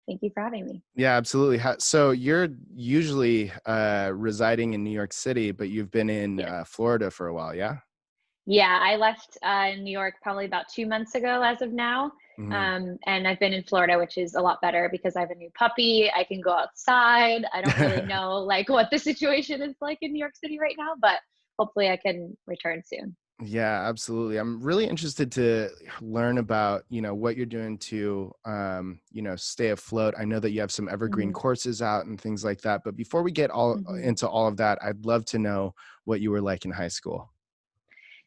Thank you for having me. Yeah, absolutely. So you're usually residing in New York City, but you've been in Yes. Florida for a while, yeah? Yeah, I left New York probably about 2 months ago as of now. Hmm. And I've been in Florida, which is a lot better because I have a new puppy. I can go outside. I don't really know like what the situation is like in New York City right now, but hopefully I can return soon. Yeah, absolutely. I'm really interested to learn about, what you're doing to, stay afloat. I know that you have some evergreen Mhm. courses out and things like that. But before we get all Mhm. into all of that, I'd love to know what you were like in high school.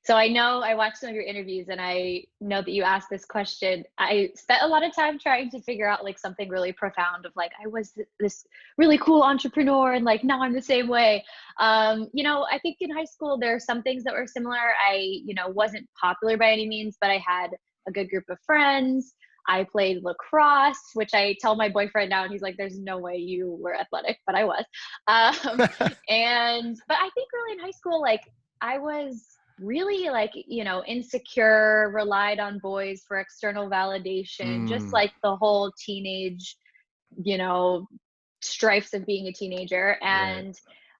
So I know I watched some of your interviews and I know that you asked this question. I spent a lot of time trying to figure out like something really profound of like I was this really cool entrepreneur and like now I'm the same way. I think in high school there are some things that were similar. I wasn't popular by any means, but I had a good group of friends. I played lacrosse, which I tell my boyfriend now, and he's like, "There's no way you were athletic," but I was. Um, but I think really in high school, like I was really like insecure, relied on boys for external validation, just Mm, like the whole teenage you know strifes of being a teenager. right.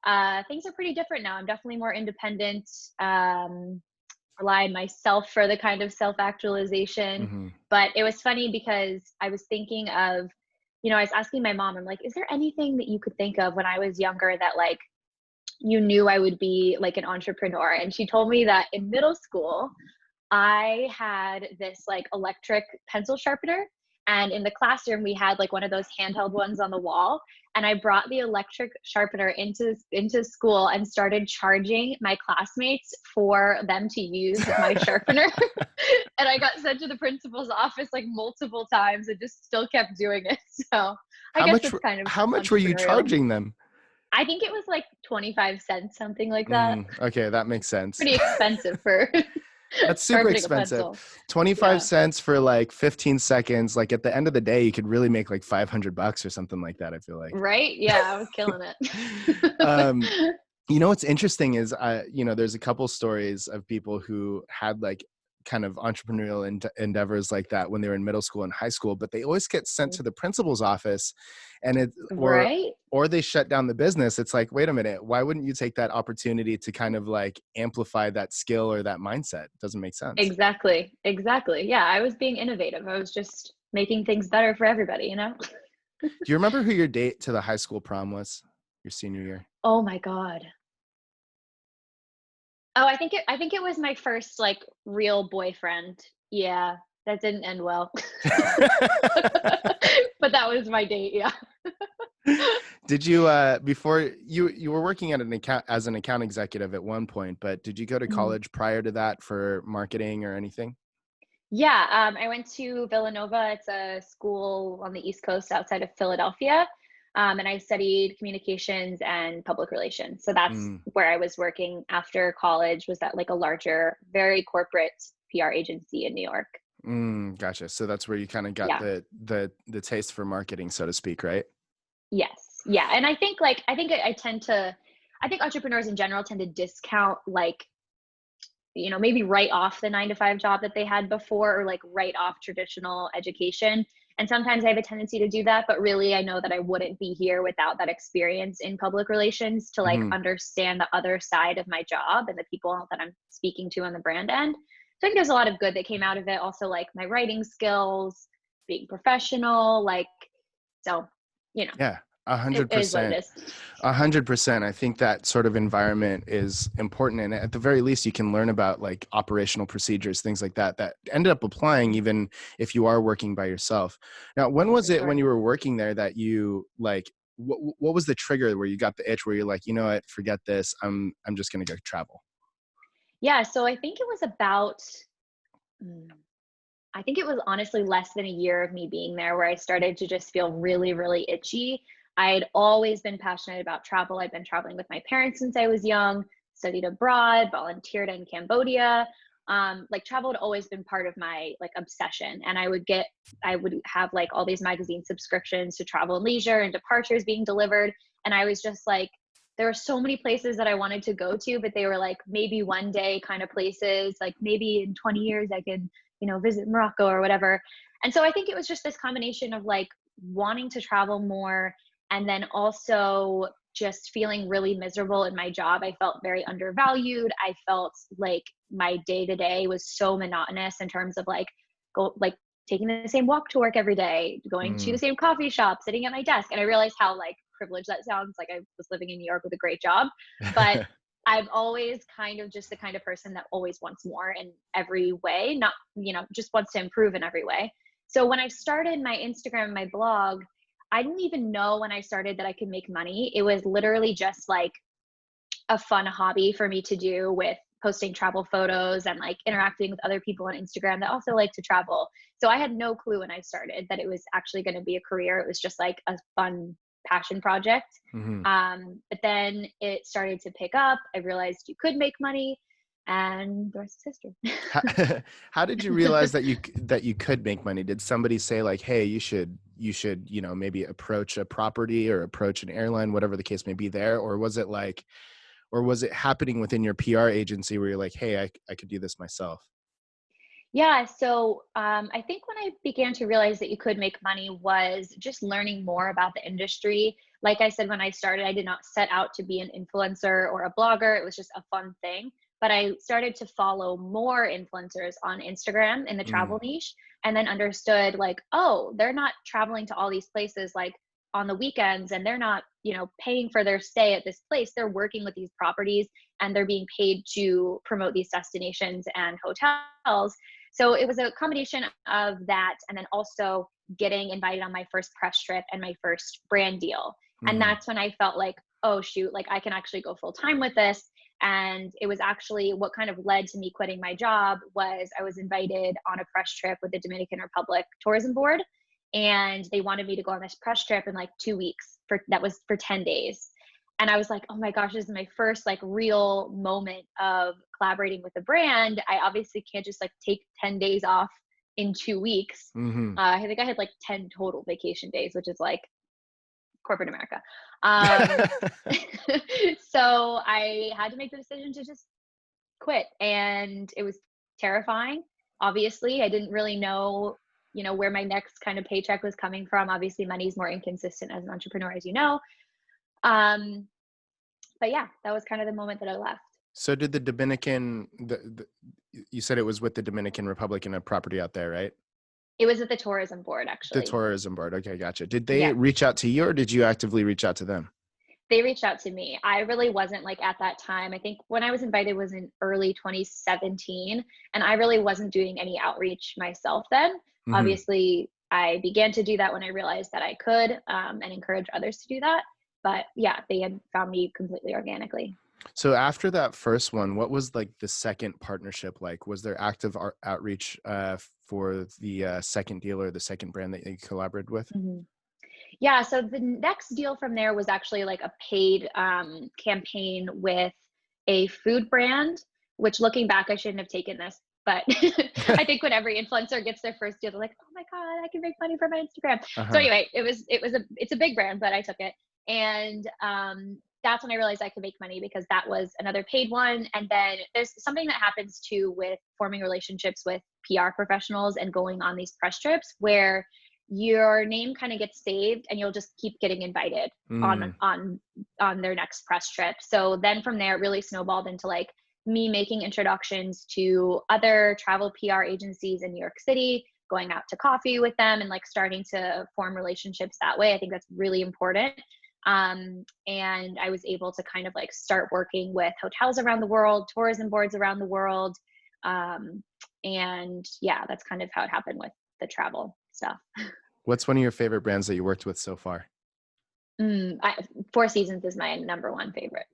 And things are pretty different now. I'm definitely more independent, rely on myself for the kind of self actualization. Hmm. But it was funny because I was thinking of, I was asking my mom, I'm like, is there anything that you could think of when I was younger that like you knew I would be like an entrepreneur? And she told me that in middle school, I had this like electric pencil sharpener. And in the classroom, we had like one of those handheld ones on the wall. And I brought the electric sharpener into school and started charging my classmates for them to use my sharpener. And I got sent to the principal's office like multiple times and just still kept doing it. So I How guess much? it's kind of How much were you entrepreneurial. charging them? I think it was like 25 cents, something like that. Okay, that makes sense. Pretty expensive for That's super sharpening a expensive. pencil. 25 Yeah. cents for like 15 seconds. Like at the end of the day, you could really make like $500 or something like that, I feel like. Right? Yeah, I was killing um, it. what's interesting is, there's a couple stories of people who had like kind of entrepreneurial endeavors like that when they were in middle school and high school, but they always get sent to the principal's office, and Right? or they shut down the business. It's like, wait a minute, why wouldn't you take that opportunity to kind of like amplify that skill or that mindset? It doesn't make sense. Exactly. Exactly. Yeah, I was being innovative. I was just making things better for everybody? Do you remember who your date to the high school prom was? Your senior year? Oh my God. Oh, I think it was my first like real boyfriend. Yeah, that didn't end well. But that was my date, yeah. Did you before you were working at an account as an account executive at one point, but did you go to Mhm. college prior to that for marketing or anything? Yeah, I went to Villanova. It's a school on the East Coast outside of Philadelphia. And I studied communications and public relations. So that's Mm, where I was working after college, was at like a larger, very corporate PR agency in New York. gotcha. So that's where you kind of got Yeah. the taste for marketing, so to speak, right? Yes. Yeah. And I think like I think entrepreneurs in general tend to discount like maybe write off the 9 to 5 job that they had before, or like write off traditional education. And sometimes I have a tendency to do that, but really I know that I wouldn't be here without that experience in public relations to like Hmm. understand the other side of my job and the people that I'm speaking to on the brand end. So I think there's a lot of good that came out of it. Also like my writing skills, being professional, like, so, Yeah, a it hundred is what it percent. is. 100%. I think that sort of environment is important. And at the very least, you can learn about like operational procedures, things like that, that ended up applying even if you are working by yourself. Now, when Oh, was for it when sure. you were working there that you like, what was the trigger where you got the itch where you're like, you know what, forget this. I'm just going to go travel. Yeah. So I think it was about, mm, I think it was honestly less than a year of me being there where I started to just feel really, really itchy. I'd always been passionate about travel. I'd been traveling with my parents since I was young, studied abroad, volunteered in Cambodia. Like travel had always been part of my like obsession. And I would have like all these magazine subscriptions to Travel and Leisure and departures being delivered. And I was just like, there were so many places that I wanted to go to, but they were like maybe one day kind of places, like maybe in 20 years I could visit Morocco or whatever. And so I think it was just this combination of like wanting to travel more, and then also just feeling really miserable in my job. I felt very undervalued. I felt like my day to day was so monotonous in terms of like taking the same walk to work every day, going to the Mm. same coffee shop, sitting at my desk. And I realized how like privileged that sounds. Like I was living in New York with a great job, but I've always kind of just the kind of person that always wants more in every way, not, just wants to improve in every way. So when I started my Instagram and my blog, I didn't even know when I started that I could make money. It was literally just like a fun hobby for me to do, with posting travel photos and like interacting with other people on Instagram that also like to travel. So I had no clue when I started that it was actually going to be a career. It was just like a fun passion project. Hmm. But then it started to pick up. I realized you could make money, and the rest is How, history. how did you realize that you could make money? Did somebody say like, hey, you should, maybe approach a property or approach an airline, whatever the case may be there? Or was it like, or was it happening within your PR agency where you're like, hey, I could do this myself? Yeah, so I think when I began to realize that you could make money was just learning more about the industry. Like I said, when I started, I did not set out to be an influencer or a blogger. It was just a fun thing. But I started to follow more influencers on Instagram in the Mm. travel niche, and then understood like, oh, they're not traveling to all these places like on the weekends, and they're not, paying for their stay at this place. They're working with these properties, and they're being paid to promote these destinations and hotels. So it was a combination of that, and then also getting invited on my first press trip and my first brand deal. And Mm. that's when I felt like, oh shoot, like I can actually go full time with this. And it was actually what kind of led to me quitting my job. Was I was invited on a press trip with the Dominican Republic Tourism Board, and they wanted me to go on this press trip in like 2 weeks, that was for 10 days. And I was like, oh my gosh, this is my first like real moment of collaborating with a brand. I obviously can't just like take 10 days off in 2 weeks. Hmm. I think I had like 10 total vacation days, which is like corporate America. Um, so I had to make the decision to just quit, and it was terrifying. Obviously, I didn't really know, where my next kind of paycheck was coming from. Obviously, money's more inconsistent as an entrepreneur, as you know. Um, but yeah, that was kind of the moment that I left. So did the Dominican, you said it was with the Dominican Republic and a property out there, right? It was at the tourism board, The actually. tourism board. Okay, gotcha. Did they Yeah, reach out to you, or did you actively reach out to them? they reached out to me. I really wasn't like at that time. I think when I was invited was in early 2017, and I really wasn't doing any outreach myself then. Hmm. Obviously, I began to do that when I realized that I could, and encourage others to do that. But yeah, they had found me completely organically. So after that first one, what was like the second partnership like? Was there active outreach for the second deal or the second brand that you collaborated with? Mhm. Yeah, so the next deal from there was actually like a paid campaign with a food brand, which looking back, I shouldn't have taken this. But I think when every influencer gets their first deal, they're like, "Oh my God, I can make money from my Instagram." So Uh-huh. anyway, it's a big brand, but I took it, and that's when I realized I could make money, because that was another paid one. And then there's something that happens too with forming relationships with PR professionals and going on these press trips, where your name kind of gets saved, and you'll just keep getting invited on Mm. on on their next press trip. So then from there it really snowballed into like me making introductions to other travel PR agencies in New York City, going out to coffee with them, and like starting to form relationships that way. I think that's really important. And I was able to kind of like start working with hotels around the world, tourism boards around the world. um, and yeah, that's kind of how it happened with the travel stuff. What's one of your favorite brands that you worked with so far? Four Seasons is my number one favorite.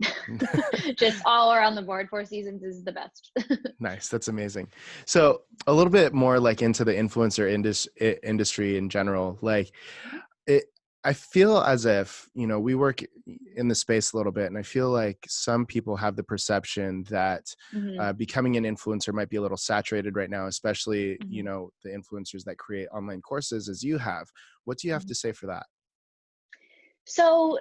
Just all around the board, Four Seasons is the best. Nice. That's amazing. So a little bit more like into the influencer industry in general, like it, I feel as if, we work in the space a little bit, and I feel like some people have the perception that Mhm, becoming an influencer might be a little saturated right now, especially, mhm, the influencers that create online courses as you have. What do you have mhm. to say for that? So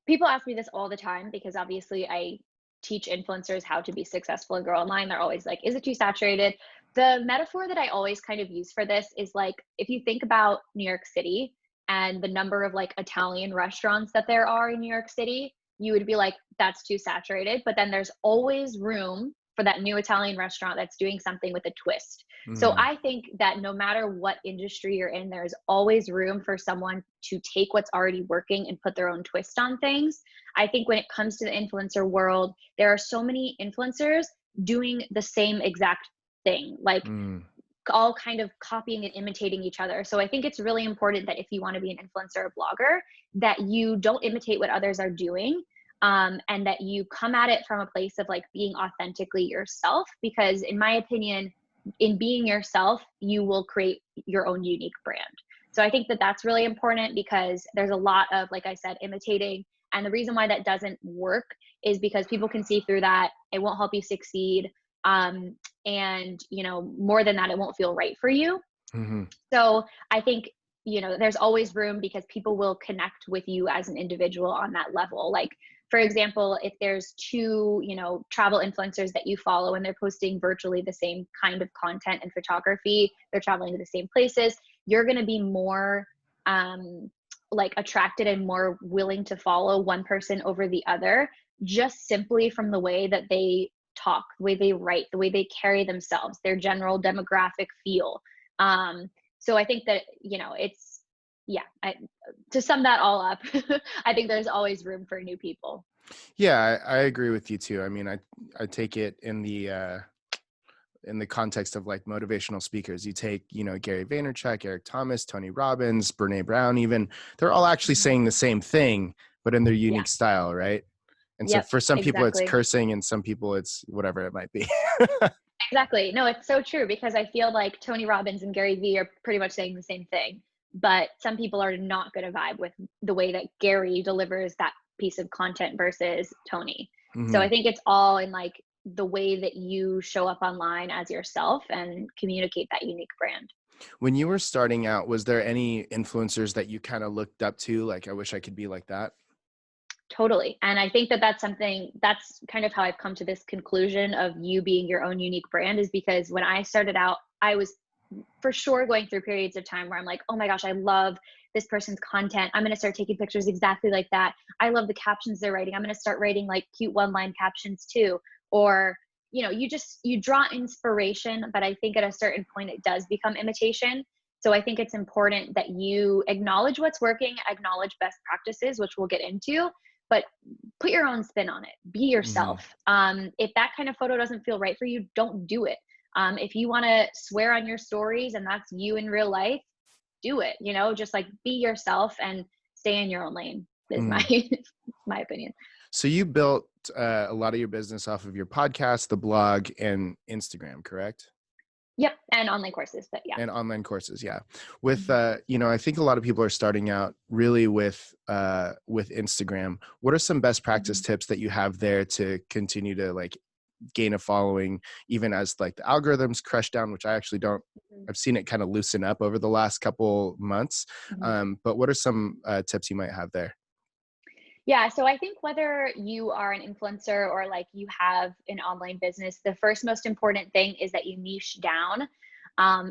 people ask me this all the time, because obviously I teach influencers how to be successful and grow online. They're always like, is it too saturated? The metaphor that I always kind of use for this is like, if you think about New York City and the number of like Italian restaurants that there are in New York City, you would be like, that's too saturated. But then there's always room for that new Italian restaurant that's doing something with a twist. So Mm, I think that no matter what industry you're in, there's always room for someone to take what's already working and put their own twist on things. I think when it comes to the influencer world, there are so many influencers doing the same exact thing, like mm, all kind of copying and imitating each other. So I think it's really important that if you want to be an influencer or blogger, that you don't imitate what others are doing, and that you come at it from a place of like being authentically yourself. Because in my opinion, in being yourself, you will create your own unique brand. So I think that that's really important, because there's a lot of, like I said, imitating. And the reason why that doesn't work is because people can see through that. It won't help you succeed. And, you know, more than that, it won't feel right for you. mhm. So I think, you know, there's always room, because people will connect with you as an individual on that level. Like, for example, if there's two, you know, travel influencers that you follow and they're posting virtually the same kind of content and photography, they're traveling to the same places, you're going to be more like attracted and more willing to follow one person over the other, just simply from the way that they talk, the way they write, the way they carry themselves, their general demographic feel. So I think that, you know, it's, yeah, to sum that all up, I think there's always room for new people. Yeah, I agree with you too. I mean, I take it in the context of like motivational speakers. You take, you know, Gary Vaynerchuk, Eric Thomas, Tony Robbins, Brene Brown, even, they're all actually Mhm. saying the same thing, but in their Yeah. unique style, right? And so Yep. for some people it's Exactly. cursing and some people it's whatever it might be. Exactly. No, it's so true, because I feel like Tony Robbins and Gary Vee are pretty much saying the same thing, but some people are not going to vibe with the way that Gary delivers that piece of content versus Tony. So I Mhm. think it's all in like the way that you show up online as yourself and communicate that unique brand. When you were starting out, was there any influencers that you kind of looked up to? Like, I wish I could be like that. Totally. And I think that that's something, that's kind of how I've come to this conclusion of you being your own unique brand, is because when I started out, I was for sure going through periods of time where I'm like, oh my gosh, I love this person's content. I'm going to start taking pictures exactly like that. I love the captions they're writing. I'm going to start writing like cute one-line captions too. Or, you know, you draw inspiration, but I think at a certain point it does become imitation. So I think it's important that you acknowledge what's working, acknowledge best practices, which we'll get into, but put your own spin on it. Be Mhm. yourself. If that kind of photo doesn't feel right for you, don't do it. If you want to swear on your stories and that's you in real life, do it. You know, just like be yourself and stay in your own lane is my Mhm. my opinion. So you built a lot of your business off of your podcast, the blog, and Instagram, correct? Yep, and online courses, but yeah. And online courses, yeah. With Mhm. you know, I think a lot of people are starting out really with Instagram. What are some best practice Mhm. tips that you have there to continue to like gain a following, even as like the algorithms crush down, which I actually don't. Mhm. I've seen it kind of loosen up over the last couple months. Mhm. But what are some tips you might have there? Yeah, so I think whether you are an influencer or like you have an online business, the first most important thing is that you niche down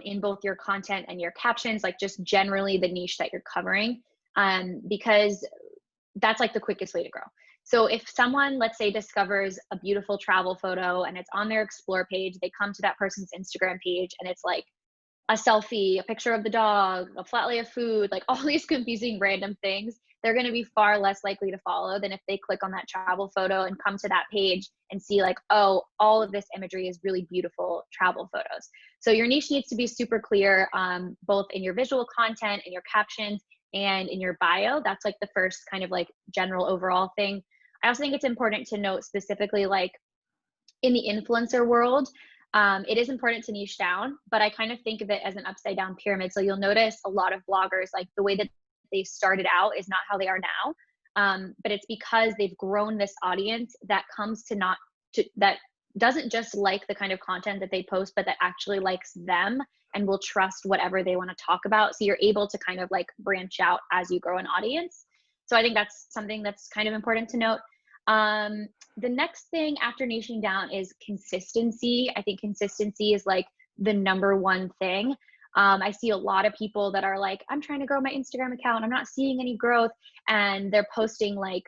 in both your content and your captions, like just generally the niche that you're covering, because that's like the quickest way to grow. So if someone, let's say, discovers a beautiful travel photo and it's on their explore page, they come to that person's Instagram page and it's like a selfie, a picture of the dog, a flat lay of food, like all these confusing random things, they're going to be far less likely to follow than if they click on that travel photo and come to that page and see like, oh, all of this imagery is really beautiful travel photos. So your niche needs to be super clear, both in your visual content, in your captions, and in your bio. That's like the first kind of like general overall thing. I also think it's important to note specifically, like in the influencer world, it is important to niche down, but I kind of think of it as an upside down pyramid. So you'll notice a lot of bloggers, like the way that they started out is not how they are now. But it's because they've grown this audience that comes to not to that doesn't just like the kind of content that they post, but that actually likes them and will trust whatever they want to talk about. So you're able to kind of like branch out as you grow an audience. So I think that's something that's kind of important to note. Um, the next thing after niching down is consistency. I think consistency is like the number one thing. I see a lot of people that are like, I'm trying to grow my Instagram account, I'm not seeing any growth, and they're posting like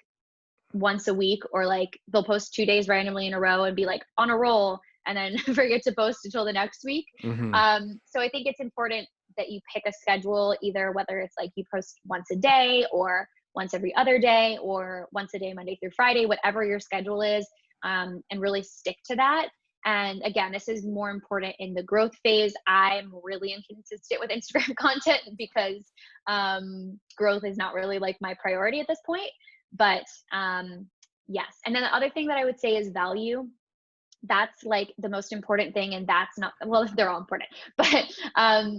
once a week, or like they'll post 2 days randomly in a row and be like on a roll, and then forget to post until the next week. Mm-hmm. So I think it's important that you pick a schedule, either whether it's like you post once a day or once every other day or once a day, Monday through Friday, whatever your schedule is, and really stick to that. And again, this is more important in the growth phase. I'm really inconsistent with Instagram content because growth is not really like my priority at this point. But yes. And then the other thing that I would say is value. That's like the most important thing. And that's not, well, they're all important, but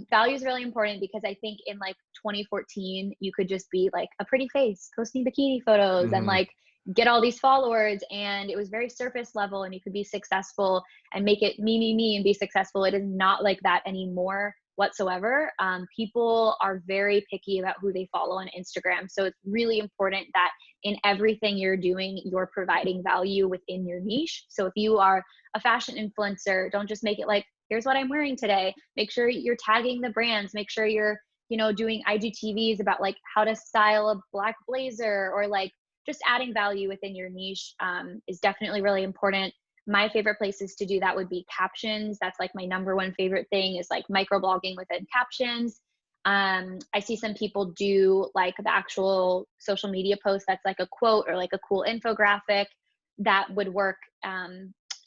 value is really important, because I think in like 2014, you could just be like a pretty face posting bikini photos and Mm-hmm. like get all these followers. And it was very surface level, and you could be successful and make it me, and be successful. It is not like that anymore whatsoever. People are very picky about who they follow on Instagram. So it's really important that in everything you're doing, you're providing value within your niche. So if you are a fashion influencer, don't just make it like, here's what I'm wearing today. Make sure you're tagging the brands. Make sure you're, doing IGTVs about like how to style a black blazer, or like just adding value within your niche is definitely really important. My favorite places to do that would be captions. That's like my number one favorite thing, is like microblogging within captions. I see some people do like the actual social media post that's like a quote or like a cool infographic. That would work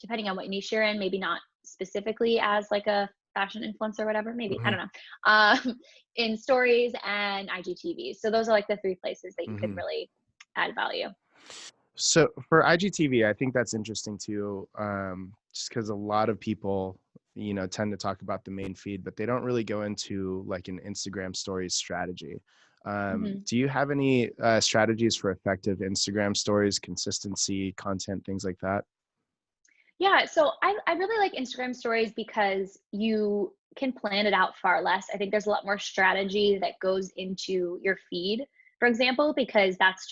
depending on what niche you're in. Maybe not specifically as like a fashion influencer or whatever, maybe, I Mm-hmm. don't know, in stories and IGTVs. So those are like the three places that you could Mm-hmm. really add value. So for IGTV, I think that's interesting too, just because a lot of people, tend to talk about the main feed, but they don't really go into like an Instagram stories strategy. Mhm. Do you have any strategies for effective Instagram stories, consistency, content, things like that? Yeah, so I really like Instagram stories because you can plan it out far less. I think there's a lot more strategy that goes into your feed, for example, because that's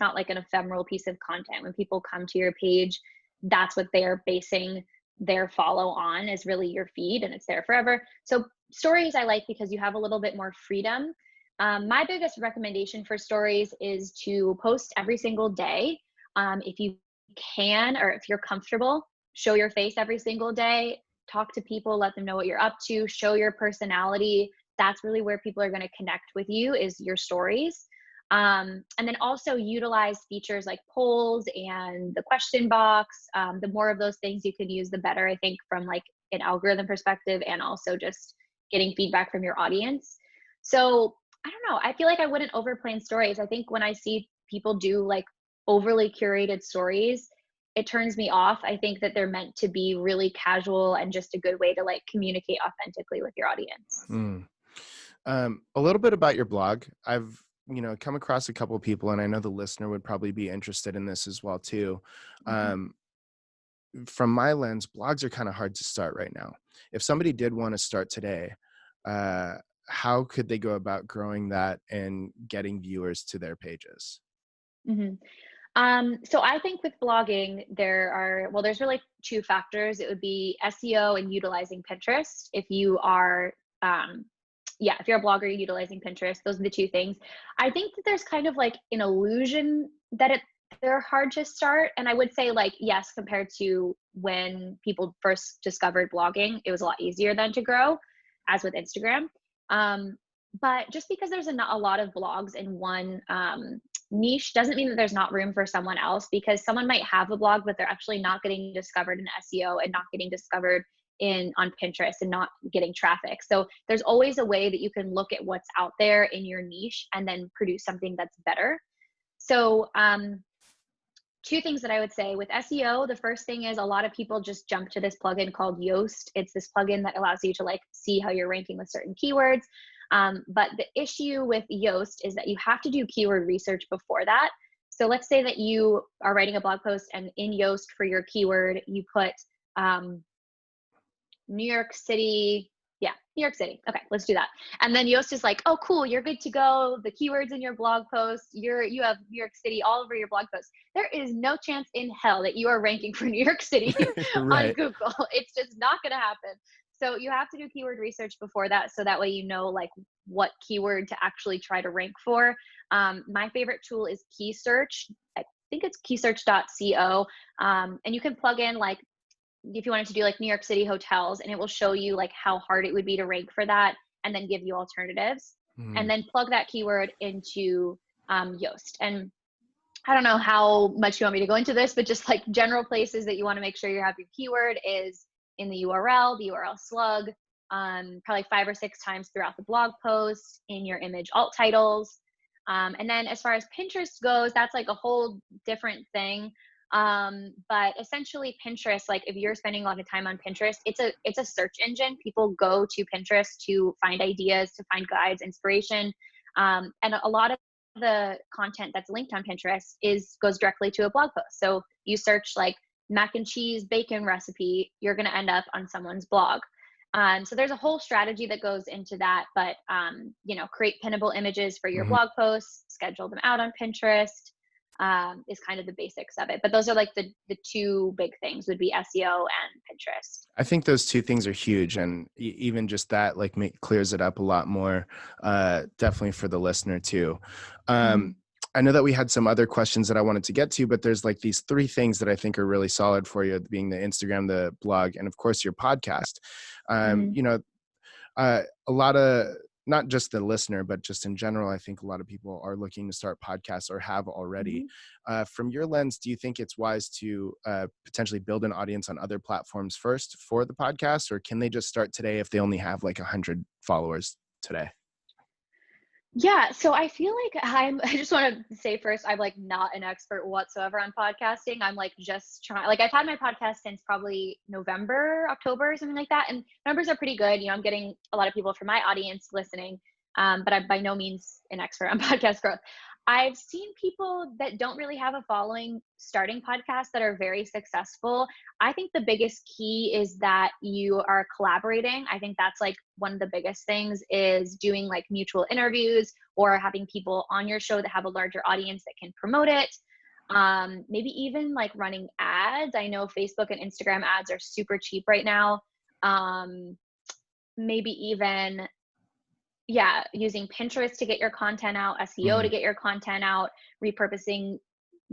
not like an ephemeral piece of content. When people come to your page, that's what they're basing their follow on, is really your feed, and it's there forever. So stories I like because you have a little bit more freedom. My biggest recommendation for stories is to post every single day. If you can, or if you're comfortable, show your face every single day, talk to people, let them know what you're up to, show your personality. That's really where people are going to connect with you, is your stories. And then also utilize features like polls and the question box. The more of those things you can use, the better, I think, from like an algorithm perspective, and also just getting feedback from your audience. So I don't know. I feel like I wouldn't overplan stories. I think when I see people do like overly curated stories, it turns me off. I think that they're meant to be really casual and just a good way to like communicate authentically with your audience. Mm. A little bit about your blog. I've come across a couple of people, and I know the listener would probably be interested in this as well too. Mhm. Um, from my lens, blogs are kind of hard to start right now. If somebody did want to start today, uh, how could they go about growing that and getting viewers to their pages? Mhm. So I think with blogging, there's really two factors. It would be SEO and utilizing Pinterest. If you are, if you're a blogger utilizing Pinterest, those are the two things. I think that there's kind of like an illusion that they're hard to start. And I would say like, yes, compared to when people first discovered blogging, it was a lot easier then to grow, as with Instagram. Um, but just because there's a lot of blogs in one niche doesn't mean that there's not room for someone else, because someone might have a blog, but they're actually not getting discovered in SEO and not getting discovered on Pinterest and not getting traffic. So there's always a way that you can look at what's out there in your niche and then produce something that's better. So two things that I would say with SEO. The first thing is, a lot of people just jump to this plugin called Yoast. It's this plugin that allows you to like see how you're ranking with certain keywords. But the issue with Yoast is that you have to do keyword research before that. So let's say that you are writing a blog post, and in Yoast for your keyword, you put um, New York City. Yeah, New York City. Okay, let's do that. And then Yoast is like, oh, cool, you're good to go. The keywords in your blog post, you have New York City all over your blog post. There is no chance in hell that you are ranking for New York City on Right. Google. It's just not going to happen. So you have to do keyword research before that, so that way you know like what keyword to actually try to rank for. My favorite tool is Key Search. I think it's keysearch.co. And you can plug in like if you wanted to do like New York City hotels, and it will show you like how hard it would be to rank for that, and then give you alternatives, and then plug that keyword into Yoast. And I don't know how much you want me to go into this, but just like general places that you want to make sure you have your keyword is in the URL slug, probably 5 or 6 times throughout the blog post, in your image alt titles. And then as far as Pinterest goes, that's like a whole different thing. But essentially Pinterest, like if you're spending a lot of time on Pinterest, it's a search engine. People go to Pinterest to find ideas, to find guides, inspiration. And a lot of the content that's linked on Pinterest goes directly to a blog post. So you search like mac and cheese bacon recipe, you're going to end up on someone's blog. So there's a whole strategy that goes into that, but create pinnable images for your blog posts, schedule them out on Pinterest, is kind of the basics of it. But those are like the 2 big things would be SEO and Pinterest. I think those 2 things are huge, and even just that like clears it up a lot more, definitely for the listener too. I know that we had some other questions that I wanted to get to, but there's like these 3 things that I think are really solid for you, being the Instagram, the blog, and of course your podcast. A lot of, not just the listener, but just in general, I think a lot of people are looking to start podcasts or have already. From your lens, do you think it's wise to potentially build an audience on other platforms first for the podcast, or can they just start today if they only have like 100 followers today? Yeah, so I feel like I just want to say first, I'm like not an expert whatsoever on podcasting. I'm like just trying, like I've had my podcast since probably November, October, something like that. And numbers are pretty good. I'm getting a lot of people from my audience listening, but I'm by no means an expert on podcast growth. I've seen people that don't really have a following starting podcasts that are very successful. I think the biggest key is that you are collaborating. I think that's like one of the biggest things, is doing like mutual interviews or having people on your show that have a larger audience that can promote it. Maybe even like running ads. I know Facebook and Instagram ads are super cheap right now. Maybe even using Pinterest to get your content out, SEO to get your content out, repurposing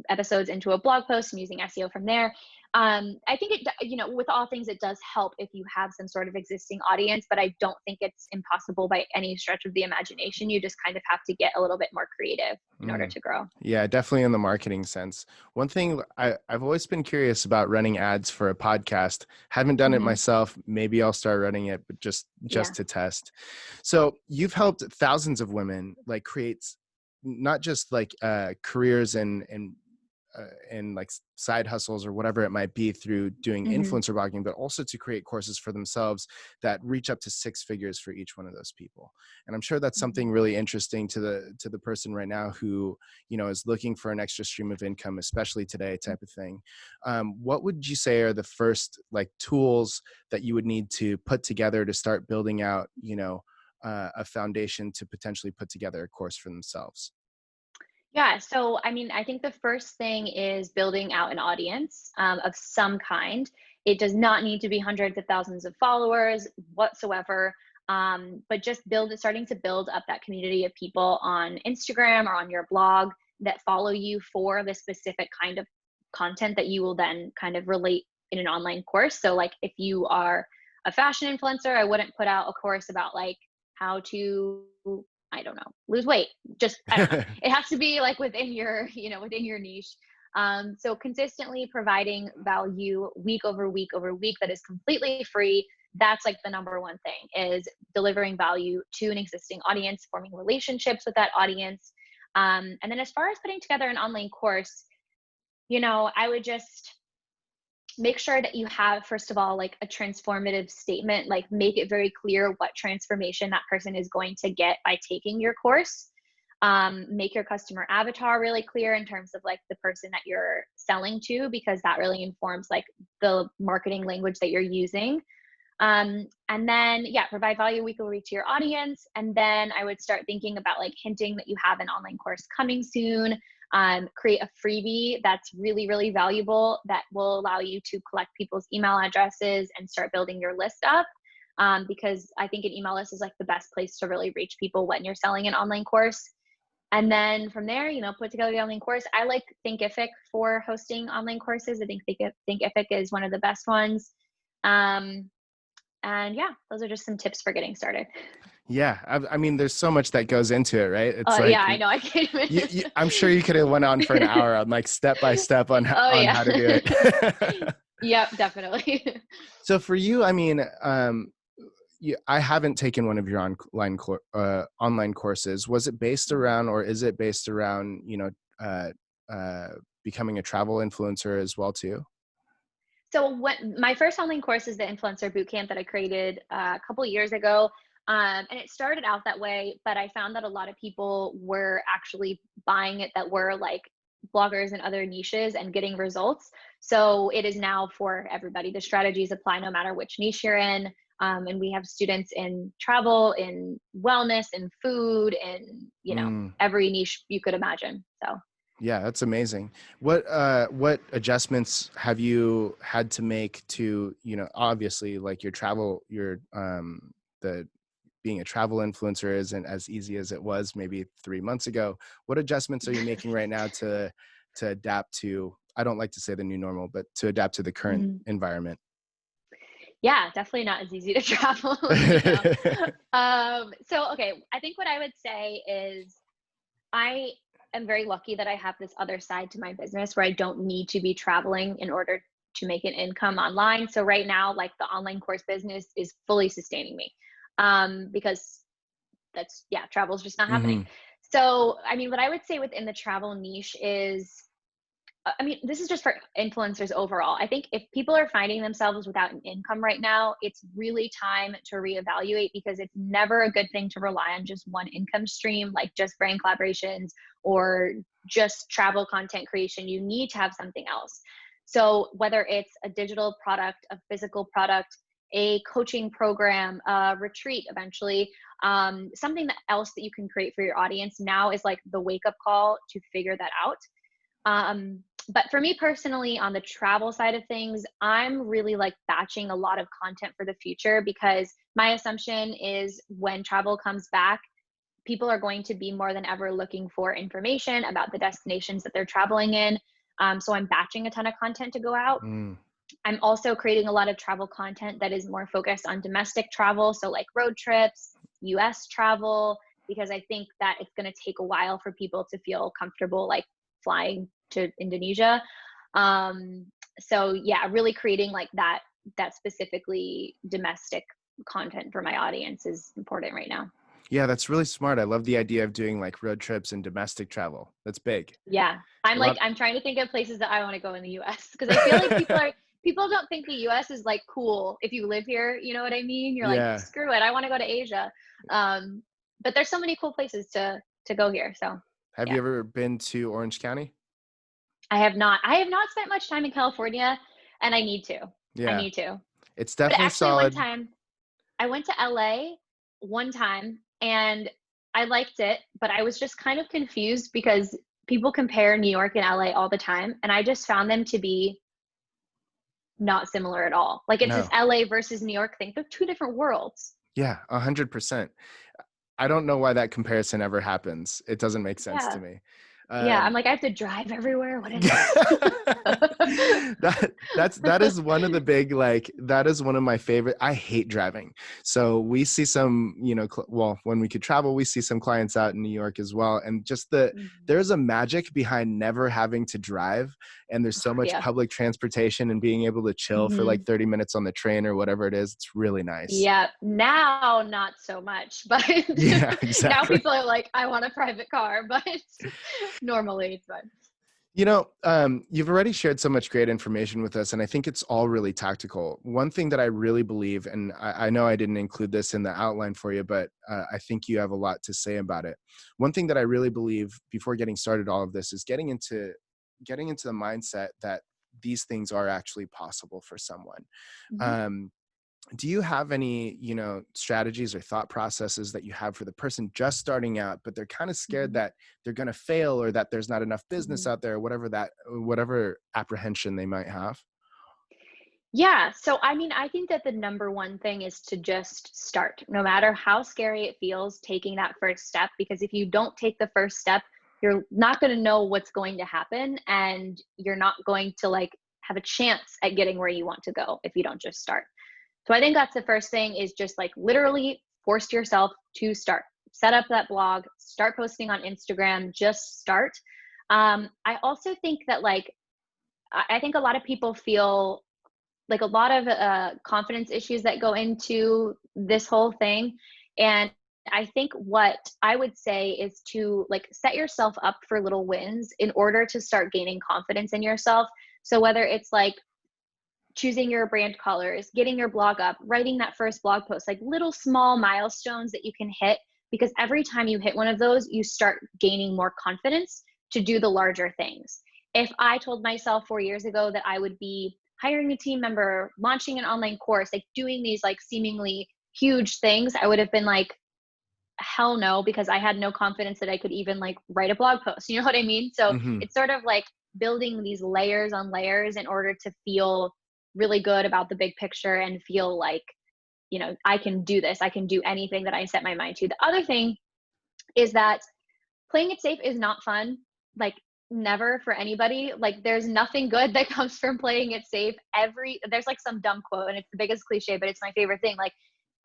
episodes into a blog post and using SEO from there. I think with all things, it does help if you have some sort of existing audience, but I don't think it's impossible by any stretch of the imagination. You just kind of have to get a little bit more creative in order to grow. Yeah, definitely in the marketing sense. One thing I've always been curious about running ads for a podcast. Haven't done it myself. Maybe I'll start running it, but just to test. So you've helped thousands of women like create not just like careers and like side hustles or whatever it might be through doing influencer blogging, but also to create courses for themselves that reach up to 6 figures for each one of those people. And I'm sure that's something really interesting to the person right now who, is looking for an extra stream of income, especially today type of thing. What would you say are the first like tools that you would need to put together to start building out, a foundation to potentially put together a course for themselves? Yeah. So, I mean, I think the first thing is building out an audience of some kind. It does not need to be hundreds of thousands of followers whatsoever, but just starting to build up that community of people on Instagram or on your blog that follow you for the specific kind of content that you will then kind of relate in an online course. So, like if you are a fashion influencer, I wouldn't put out a course about like how to, I don't know, lose weight. Just, I don't know. It has to be like within your niche. So consistently providing value week over week over week that is completely free. That's like the number one thing, is delivering value to an existing audience, forming relationships with that audience. And then as far as putting together an online course, I would just make sure that you have, first of all, like a transformative statement, like make it very clear what transformation that person is going to get by taking your course. Make your customer avatar really clear in terms of like the person that you're selling to, because that really informs like the marketing language that you're using. And then, provide value week over week to your audience. And then I would start thinking about like hinting that you have an online course coming soon. Create a freebie that's really, really valuable that will allow you to collect people's email addresses and start building your list up. because I think an email list is like the best place to really reach people when you're selling an online course. And then from there, put together the online course. I like Thinkific for hosting online courses. I think Thinkific is one of the best ones. And yeah, those are just some tips for getting started. Yeah, I mean, there's so much that goes into it, right? It's Yeah, like I know. I can't even. I'm sure you could have went on for an hour on like step by step on Oh on yeah. how to do it. Yep, definitely. So for you, I mean, I haven't taken one of your online courses. Was it based around, or is it based around, uh, uh, becoming a travel influencer as well too? So when my first online course is the influencer bootcamp that I created a couple years ago. And it started out that way, but I found that a lot of people were actually buying it that were like bloggers and other niches and getting results. So it is now for everybody. The strategies apply no matter which niche you're in. And we have students in travel, in wellness, in food, in Mm. every niche you could imagine. So Yeah, that's amazing. What adjustments have you had to make to, obviously like the being a travel influencer isn't as easy as it was maybe 3 months ago. What adjustments are you making right now to adapt to, I don't like to say the new normal, but to adapt to the current Mhm. environment? Yeah, definitely not as easy to travel. So okay, I think what I would say is I am very lucky that I have this other side to my business where I don't need to be traveling in order to make an income online. So right now, like the online course business is fully sustaining me, because travel is just not happening. Hmm. So, I mean, what I would say within the travel niche is, I mean, this is just for influencers overall. I think if people are finding themselves without an income right now, it's really time to reevaluate, because it's never a good thing to rely on just one income stream, like just brand collaborations or just travel content creation. You need to have something else. So whether it's a digital product, a physical product, a coaching program, a retreat eventually, something else that you can create for your audience now is like the wake up call to figure that out. But for me personally, on the travel side of things, I'm really like batching a lot of content for the future, because my assumption is when travel comes back, people are going to be more than ever looking for information about the destinations that they're traveling in. So I'm batching a ton of content to go out. Mm. I'm also creating a lot of travel content that is more focused on domestic travel. So like road trips, US travel, because I think that it's going to take a while for people to feel comfortable like flying to Indonesia. Um, so yeah, really creating like that specifically domestic content for my audience is important right now. Yeah, that's really smart. I love the idea of doing like road trips and domestic travel. That's big. Yeah. A lot. I'm trying to think of places that I want to go in the US, because I feel like people don't think the US is like cool if you live here, you know what I mean? You're like, Yeah. screw it, I want to go to Asia. Um, but there's so many cool places to go here. So Have yeah. you ever been to Orange County? I have not. I have not spent much time in California, and I need to. I Yeah, need to. it's But definitely actually one solid. time I went to LA one time and I liked it, but I was just kind of confused because people compare New York and LA all the time, and I just found them to be not similar at all. Like it's this No. LA versus New York thing. They're two different worlds. Yeah, 100%. I don't know why that comparison ever happens. It doesn't make sense to Yeah. me. Yeah. I'm Um, like, I have to drive everywhere. What is this? that is one of the big, like, that is one of my favorite. I hate driving. So we see some, well, when we could travel, we see some clients out in New York as well. And just Mhm. there's a magic behind never having to drive. And there's so much Yeah. public transportation and being able to chill for like Hmm. 30 minutes on the train or whatever it is. It's really nice. Yeah. Now, not so much, but Yeah, now exactly. people are like, I want a private car, but normally it's fine. You've already shared so much great information with us, and I think it's all really tactical. One thing that I really believe, and I know I didn't include this in the outline for you, but I think you have a lot to say about it. One thing that I really believe before getting started all of this is getting into the mindset that these things are actually possible for someone. Mhm. Um, do you have any strategies or thought processes that you have for the person just starting out, but they're kind of scared Mhm. that they're going to fail, or that there's not enough business Mhm. out there, whatever apprehension they might have? Yeah. So, I mean, I think that the number one thing is to just start, no matter how scary it feels, taking that first step. Because if you don't take the first step, you're not going to know what's going to happen. And you're not going to like have a chance at getting where you want to go if you don't just start. So I think that's the first thing is just like literally force yourself to start. Set up that blog, start posting on Instagram, just start. I also think that like, I think a lot of people feel like a lot of confidence issues that go into this whole thing. And I think what I would say is to like set yourself up for little wins in order to start gaining confidence in yourself. So whether it's like choosing your brand colors, getting your blog up, writing that first blog post, like little small milestones that you can hit, because every time you hit one of those, you start gaining more confidence to do the larger things. If I told myself 4 years ago that I would be hiring a team member, launching an online course, like doing these like seemingly huge things, I would have been like, hell no, because I had no confidence that I could even like write a blog post. You know what I mean? So Hmm. it's sort of like building these layers on layers in order to feel really good about the big picture and feel like, I can do this. I can do anything that I set my mind to. The other thing is that playing it safe is not fun. Like never for anybody. Like there's nothing good that comes from playing it safe. There's like some dumb quote and it's the biggest cliche, but it's my favorite thing. Like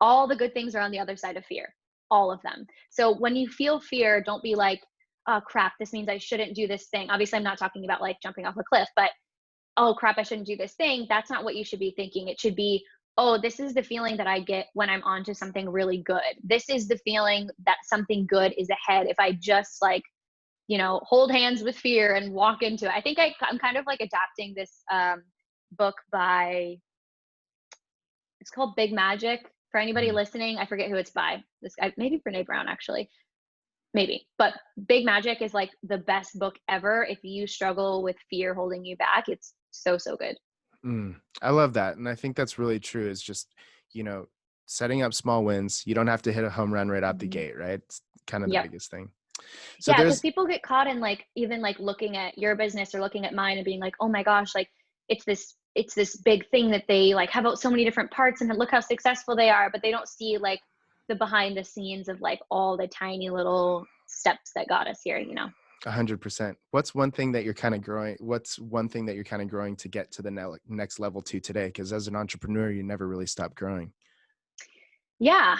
all the good things are on the other side of fear. All of them. So when you feel fear, don't be like, oh crap, this means I shouldn't do this thing. Obviously, I'm not talking about like jumping off a cliff, but oh crap, I shouldn't do this thing. That's not what you should be thinking. It should be, oh, this is the feeling that I get when I'm onto something really good. This is the feeling that something good is ahead. If I just like, hold hands with fear and walk into it. I think I'm kind of like adapting this book by, it's called Big Magic. For anybody listening, I forget who it's by. This guy, maybe Brene Brown actually, maybe. But Big Magic is like the best book ever. If you struggle with fear holding you back, it's so, so good. I love that. And I think that's really true is just, you know, setting up small wins. You don't have to hit a home run right out the Mhm. gate, right? It's kind of the Yep. biggest thing. So Yeah, because there's people get caught in like even like looking at your business or looking at mine and being like, oh my gosh, like it's this big thing that they like have out so many different parts and look how successful they are, but they don't see like the behind the scenes of like all the tiny little steps that got us here. 100%. What's one thing that you're kind of growing? What's one thing that you're kind of growing to get to the next level to today? Because as an entrepreneur, you never really stop growing. Yeah.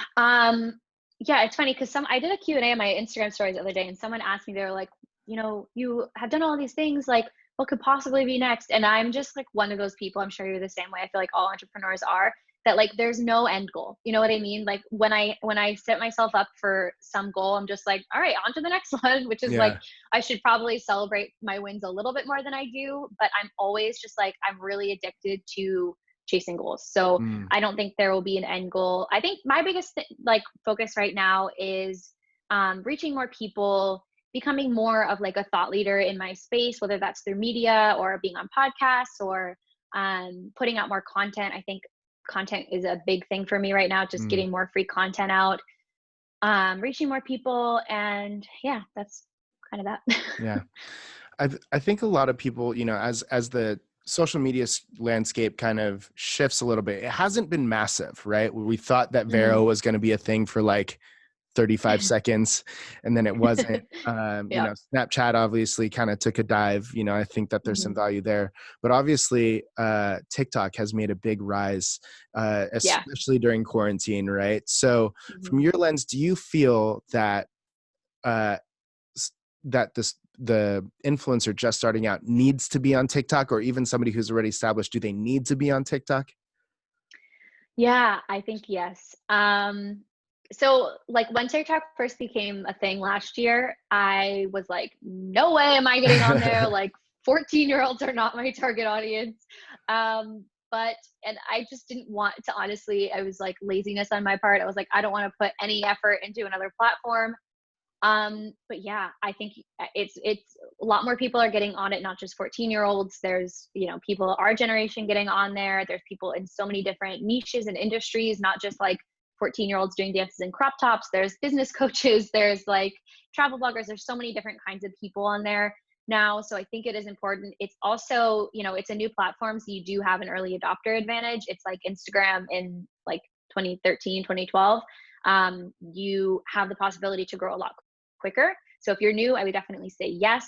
Yeah, it's funny because some I did a Q&A on my Instagram stories the other day and someone asked me, they were like, you have done all these things, like what could possibly be next? And I'm just like one of those people, I'm sure you're the same way. I feel like all entrepreneurs are that like there's no end goal. You know what I mean? Like when I set myself up for some goal, I'm just like, all right, on to the next one, which is like Yeah. I should probably celebrate my wins a little bit more than I do, but I'm always just like I'm really addicted to chasing goals. So Mm, I don't think there will be an end goal. I think my biggest like focus right now is reaching more people, becoming more of like a thought leader in my space, whether that's through media or being on podcasts or putting out more content. I think content is a big thing for me right now, just mm, getting more free content out, reaching more people. And yeah, that's kind of that. yeah. I think a lot of people, as the social media landscape kind of shifts a little bit, it hasn't been massive, right? We thought that Mm. Vero was going to be a thing for like 35 seconds and then it wasn't. Yep. Snapchat obviously kind of took a dive. I think that there's some Hmm. value there, but obviously TikTok has made a big rise, Yeah. especially during quarantine, right? So Hmm. from your lens, do you feel that uh, s- the influencer just starting out needs to be on TikTok, or even somebody who's already established, do they need to be on TikTok? Yeah, I think yes. So like when TikTok first became a thing last year, I was like, no way am I getting on there. Like 14-year-olds are not my target audience. But and I just didn't want to honestly, I was like laziness on my part. I was like, I don't want to put any effort into another platform. But yeah, I think it's a lot more people are getting on it, not just 14-year-olds. There's, people our generation getting on there. There's people in so many different niches and industries, not just like 14-year-olds doing dances in crop tops. There's business coaches, there's like travel bloggers, there's so many different kinds of people on there now. So I think it is important. It's also, it's a new platform. So you do have an early adopter advantage. It's like Instagram in like 2013, 2012. You have the possibility to grow a lot quicker. So if you're new, I would definitely say yes.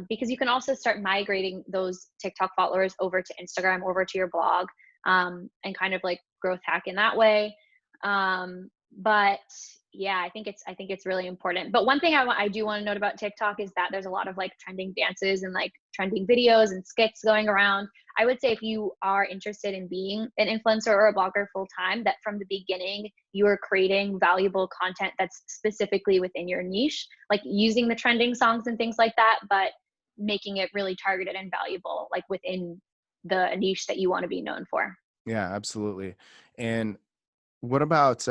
Because you can also start migrating those TikTok followers over to Instagram, over to your blog, and kind of like growth hack in that way. But yeah, I think it's really important. But one thing I do want to note about TikTok is that there's a lot of like trending dances and like trending videos and skits going around. I would say if you are interested in being an influencer or a blogger full time, that from the beginning you are creating valuable content that's specifically within your niche, like using the trending songs and things like that, but making it really targeted and valuable, like within the niche that you want to be known for. Yeah, absolutely. And what about,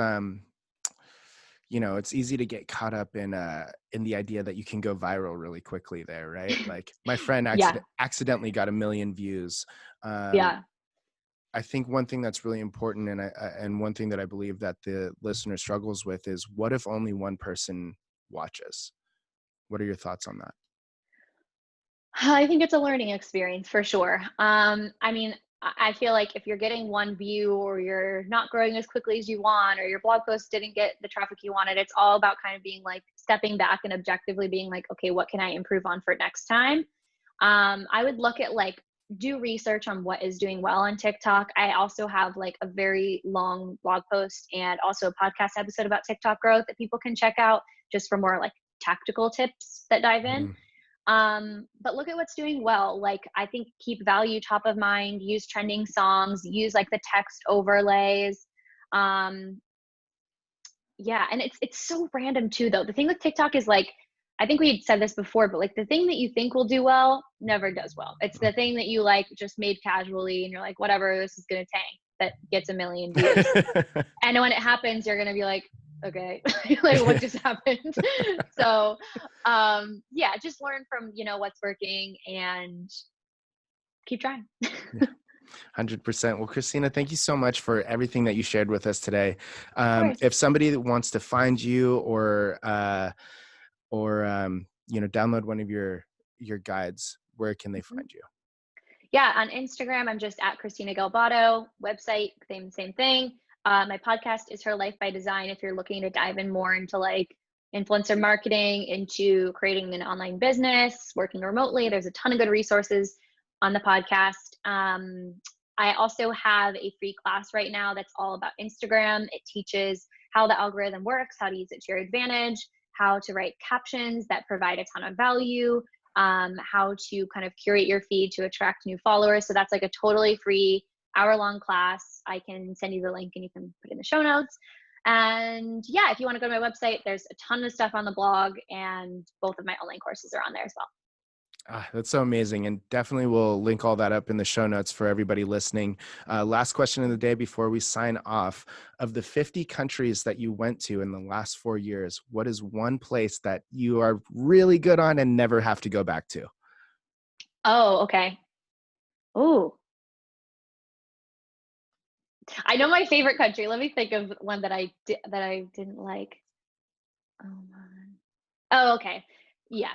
it's easy to get caught up in the idea that you can go viral really quickly there, right? Like my friend Yeah. accidentally got 1 million views. Yeah. I think one thing that's really important, and one thing that I believe that the listener struggles with, is what if only one person watches? What are your thoughts on that? I think it's a learning experience for sure. I mean, I feel like if you're getting one view or you're not growing as quickly as you want, or your blog post didn't get the traffic you wanted, it's all about kind of being like stepping back and objectively being like, okay, what can I improve on for next time? I would look at like, do research on what is doing well on TikTok. I also have like a very long blog post and also a podcast episode about TikTok growth that people can check out just for more like tactical tips that dive in. Mhm. But look at what's doing well. Like, I think keep value top of mind, use trending songs, use like the text overlays. Um, yeah. And it's so random too, though. The thing with TikTok is like, I think we had said this before, but like the thing that you think will do well never does well. It's the thing that you like just made casually and you're like, whatever, this is going to tank, that gets 1 million views. And when it happens, you're going to be like, okay, like what just happened? So, yeah, just learn from, what's working and keep trying. 100%. Well, Christina, thank you so much for everything that you shared with us today. Of course. If somebody that wants to find you or download one of your guides, where can they Mhm. find you? Yeah, on Instagram, I'm just at Christina Galbato. Website, same thing. My podcast is Her Life by Design. If you're looking to dive in more into like influencer marketing, into creating an online business, working remotely, there's a ton of good resources on the podcast. I also have a free class right now that's all about Instagram. It teaches how the algorithm works, how to use it to your advantage, how to write captions that provide a ton of value, how to kind of curate your feed to attract new followers. So that's like a totally free hour-long class. I can send you the link and you can put it in the show notes. And yeah, if you want to go to my website, there's a ton of stuff on the blog, and both of my online courses are on there as well. That's so amazing. And definitely we'll link all that up in the show notes for everybody listening. Last question of the day before we sign off. Of the 50 countries that you went to in the last 4 years, what is one place that you are really good on and never have to go back to? Oh, okay. Ooh, I know my favorite country. Let me think of one that I didn't like. Oh man. Oh, okay. Yeah.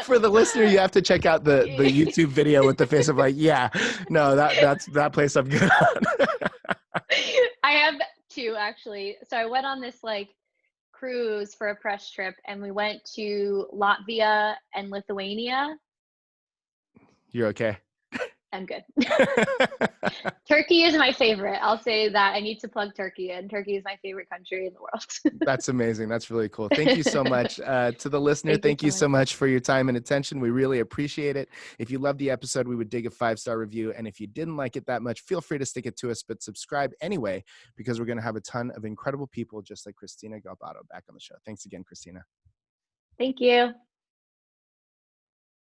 For the listener, you have to check out the YouTube video with the face of like, yeah, no, that place I'm good on. I have two actually. So I went on this like cruise for a press trip and we went to Latvia and Lithuania. You're okay. I'm good. Turkey is my favorite. I'll say that. I need to plug Turkey in. Turkey is my favorite country in the world. That's amazing. That's really cool. Thank you so much. To the listener, Thank you thank so you much. so much for your time and attention. We really appreciate it. If you loved the episode, we would dig a 5-star review. And if you didn't like it that much, feel free to stick it to us, but subscribe anyway, because we're going to have a ton of incredible people just like Christina Galbato back on the show. Thanks again, Christina. Thank you.